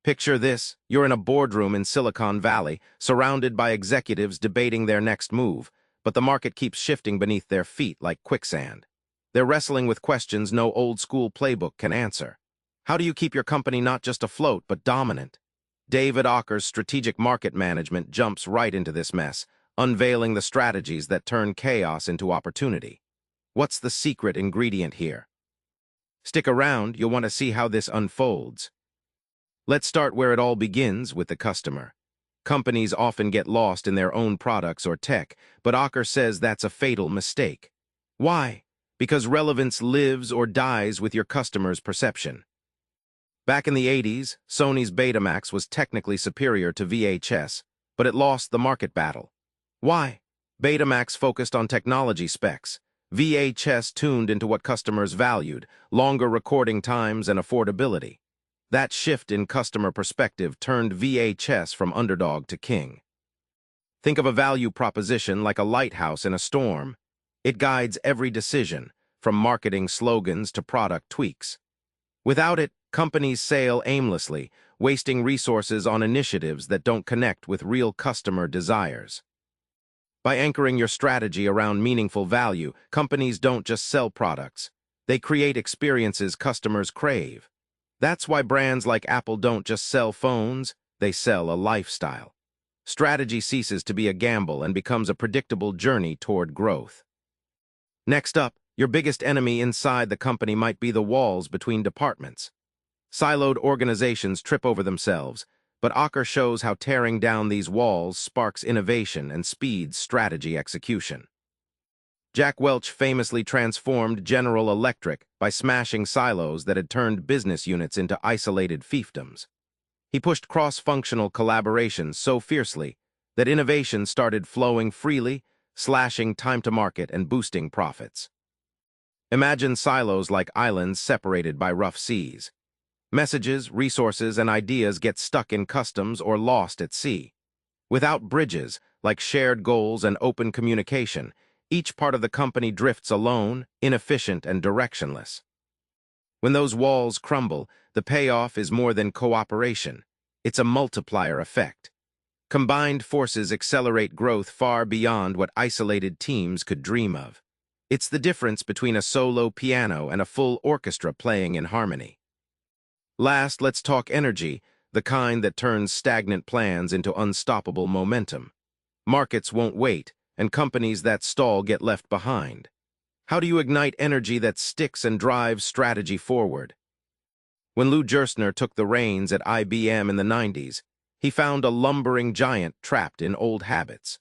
Picture this, you're in a boardroom in Silicon Valley, surrounded by executives debating their next move, but the market keeps shifting beneath their feet like quicksand. They're wrestling with questions no old-school playbook can answer. How do you keep your company not just afloat, but dominant? David Aaker's strategic market management jumps right into this mess, unveiling the strategies that turn chaos into opportunity. What's the secret ingredient here? Stick around, you'll want to see how this unfolds. Let's start where it all begins, with the customer. Companies often get lost in their own products or tech, but Aaker says that's a fatal mistake. Why? Because relevance lives or dies with your customer's perception. Back in the 80s, Sony's Betamax was technically superior to VHS, but it lost the market battle. Why? Betamax focused on technology specs. VHS tuned into what customers valued, longer recording times and affordability. That shift in customer perspective turned VHS from underdog to king. Think of a value proposition like a lighthouse in a storm. It guides every decision, from marketing slogans to product tweaks. Without it, companies sail aimlessly, wasting resources on initiatives that don't connect with real customer desires. By anchoring your strategy around meaningful value, companies don't just sell products. They create experiences customers crave. That's why brands like Apple don't just sell phones, they sell a lifestyle. Strategy ceases to be a gamble and becomes a predictable journey toward growth. Next up, your biggest enemy inside the company might be the walls between departments. Siloed organizations trip over themselves, but Aaker shows how tearing down these walls sparks innovation and speeds strategy execution. Jack Welch famously transformed General Electric by smashing silos that had turned business units into isolated fiefdoms. He pushed cross-functional collaboration so fiercely that innovation started flowing freely, slashing time to market and boosting profits. Imagine silos like islands separated by rough seas. Messages, resources, and ideas get stuck in customs or lost at sea. Without bridges, like shared goals and open communication, each part of the company drifts alone, inefficient, and directionless. When those walls crumble, the payoff is more than cooperation. It's a multiplier effect. Combined forces accelerate growth far beyond what isolated teams could dream of. It's the difference between a solo piano and a full orchestra playing in harmony. Last, let's talk energy, the kind that turns stagnant plans into unstoppable momentum. Markets won't wait, and companies that stall get left behind. How do you ignite energy that sticks and drives strategy forward? When Lou Gerstner took the reins at IBM in the 90s, he found a lumbering giant trapped in old habits.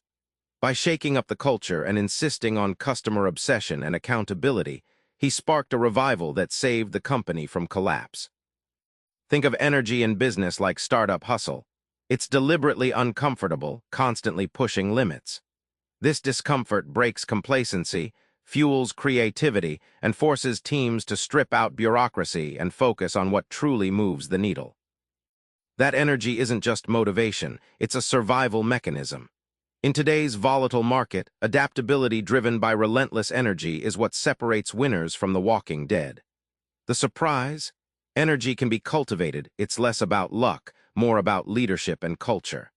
By shaking up the culture and insisting on customer obsession and accountability, he sparked a revival that saved the company from collapse. Think of energy in business like startup hustle. It's deliberately uncomfortable, constantly pushing limits. This discomfort breaks complacency, fuels creativity, and forces teams to strip out bureaucracy and focus on what truly moves the needle. That energy isn't just motivation, it's a survival mechanism. In today's volatile market, adaptability driven by relentless energy is what separates winners from the walking dead. The surprise? Energy can be cultivated. It's less about luck, more about leadership and culture.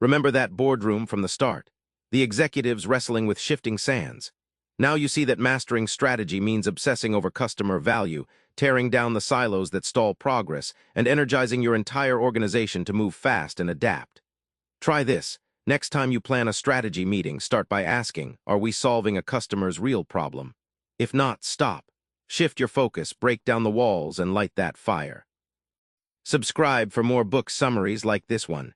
Remember that boardroom from the start? The executives wrestling with shifting sands. Now you see that mastering strategy means obsessing over customer value, tearing down the silos that stall progress, and energizing your entire organization to move fast and adapt. Try this. Next time you plan a strategy meeting, start by asking, are we solving a customer's real problem? If not, stop. Shift your focus, break down the walls, and light that fire. Subscribe for more book summaries like this one.